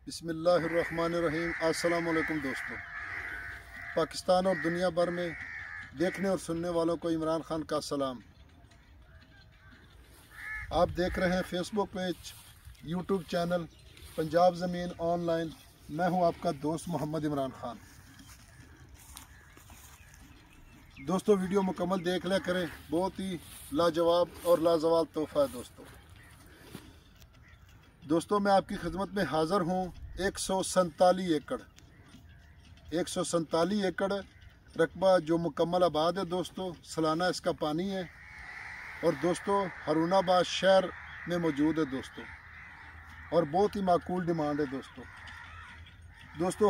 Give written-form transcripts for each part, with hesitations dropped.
बिस्मिल्लाहिर्रहमानिर्रहीम। अस्सलाम वालेकुम दोस्तों। पाकिस्तान और दुनिया भर में देखने और सुनने वालों को इमरान खान का सलाम। आप देख रहे हैं Facebook page, YouTube channel Punjab ज़मीन ऑनलाइन। मैं हूं आपका दोस्त मोहम्मद इमरान खान। दोस्तों वीडियो मुकम्मल देख लिया करें, बहुत ही लाजवाब और लाजवाब तोहफ़ा है दोस्तों मैं आपकी खिदमत में हाज़िर हूँ। 147 एकड़ रकबा जो मुकम्मल आबाद है दोस्तों। सालाना इसका पानी है और दोस्तों हारूनाबाद शहर में मौजूद है दोस्तों, और बहुत ही माकूल डिमांड है दोस्तों।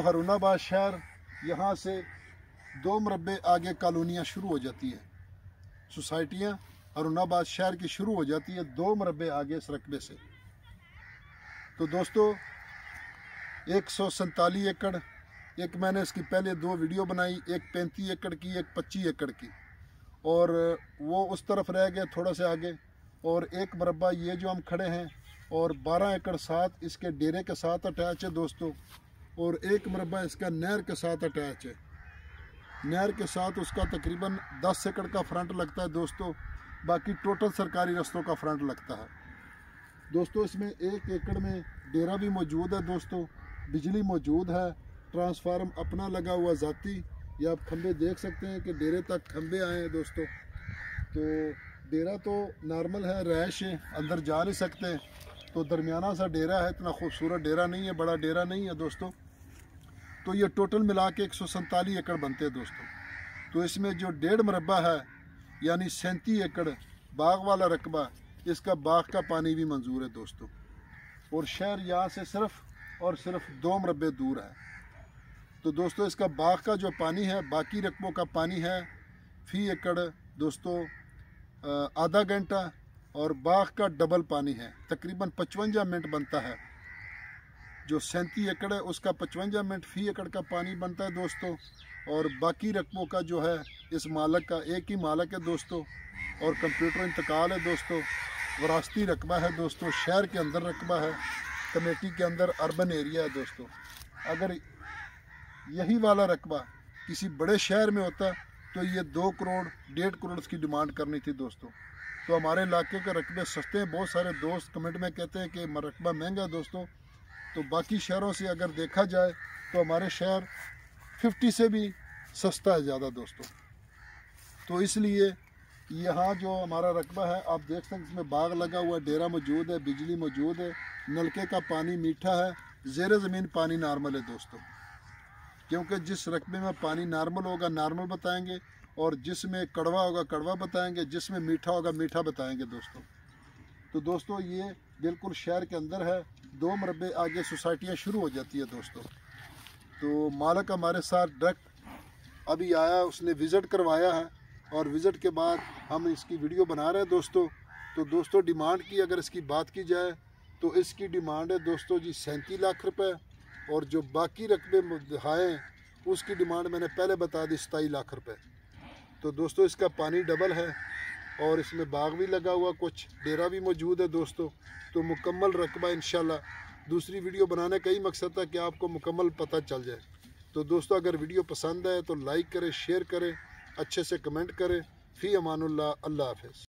हारूनाबाद शहर यहाँ से 2 मुरब्बे आगे कॉलोनियाँ शुरू हो जाती है, सोसाइटियाँ हारूनाबाद शहर की शुरू हो जाती है 2 मुरब्बे आगे इस रकबे से। तो दोस्तों 147 एकड़, एक मैंने इसकी पहले 2 वीडियो बनाई, एक 35 एकड़ की, एक 25 एकड़ की, और वो उस तरफ रह गया थोड़ा सा आगे। और 1 मुरब्बा ये जो हम खड़े हैं, और 12 एकड़ साथ इसके डेरे के साथ अटैच है दोस्तों, और 1 मुरब्बा इसका नहर के साथ अटैच है। नहर के साथ उसका तकरीबन 10 एकड़ का फ्रंट लगता है दोस्तों, बाकी टोटल सरकारी रस्तों का फ्रंट लगता है दोस्तों। इसमें 1 एकड़ में डेरा भी मौजूद है दोस्तों, बिजली मौजूद है, ट्रांसफार्म अपना लगा हुआ ज़ाती। ये आप खंबे देख सकते हैं कि डेरे तक खंबे आए हैं दोस्तों। तो डेरा तो नॉर्मल है, रैश है, अंदर जा नहीं सकते, तो दरमियाना सा डेरा है, इतना खूबसूरत डेरा नहीं है, बड़ा डेरा नहीं है दोस्तों। तो ये टोटल मिला के 147 एकड़ बनते हैं दोस्तों। तो इसमें जो 1.5 मुरब्बा है यानी 37 एकड़ बाग वाला रकबा, इसका बाग का पानी भी मंजूर है दोस्तों। और शहर यहाँ से सिर्फ और सिर्फ 2 मुरब्बे दूर है। तो दोस्तों इसका बाग का जो पानी है, बाकी रकबों का पानी है फी एकड़ दोस्तों आधा घंटा, और बाग का डबल पानी है, तकरीबन 55 मिनट बनता है। जो 37 एकड़ है उसका 55 मिनट फी एकड़ का पानी बनता है दोस्तों। और बाकी रकबों का जो है इस मालक का, एक ही मालक है दोस्तों, और कंप्यूटर इंतकाल है दोस्तों, वरासती रकबा है दोस्तों, शहर के अंदर रकबा है, कमेटी के अंदर अर्बन एरिया है दोस्तों। अगर यही वाला रकबा किसी बड़े शहर में होता तो ये 2 करोड़ 1.5 करोड़ की डिमांड करनी थी दोस्तों। तो हमारे इलाके के रकबे सस्ते हैं। बहुत सारे दोस्त कमेंट में कहते हैं कि रकबा महंगा है दोस्तों। तो बाकी शहरों से अगर देखा जाए तो हमारे शहर 50 से भी सस्ता है ज़्यादा दोस्तों। तो इसलिए यहाँ जो हमारा रकबा है आप देख सकते हैं, इसमें बाग लगा हुआ है, डेरा मौजूद है, बिजली मौजूद है, नलके का पानी मीठा है, ज़ेर ज़मीन पानी नॉर्मल है दोस्तों। क्योंकि जिस रकबे में पानी नॉर्मल होगा नॉर्मल बताएंगे, और जिसमें कड़वा होगा कड़वा बताएंगे, जिसमें मीठा होगा मीठा बताएंगे दोस्तों। तो दोस्तों ये बिल्कुल शहर के अंदर है, 2 मुरब्बे आगे सोसाइटियाँ शुरू हो जाती है दोस्तों। तो मालिक हमारे साथ डायरेक्ट अभी आया, उसने विज़िट करवाया है, और विज़िट के बाद हम इसकी वीडियो बना रहे हैं दोस्तों। तो दोस्तों डिमांड की अगर इसकी बात की जाए तो इसकी डिमांड है दोस्तों जी 37 लाख रुपए, और जो बाकी रकबे दिखाएँ उसकी डिमांड मैंने पहले बता दी 27 लाख रुपए। तो दोस्तों इसका पानी डबल है, और इसमें बाग भी लगा हुआ, कुछ डेरा भी मौजूद है दोस्तों। तो मुकम्मल रकबा इंशाल्लाह दूसरी वीडियो बनाने का ही मकसद था कि आपको मुकम्मल पता चल जाए। तो दोस्तों अगर वीडियो पसंद आए तो लाइक करें, शेयर करें, अच्छे से कमेंट करें। फ़ी अमानुल्लाह, अल्लाह हाफ़िज़।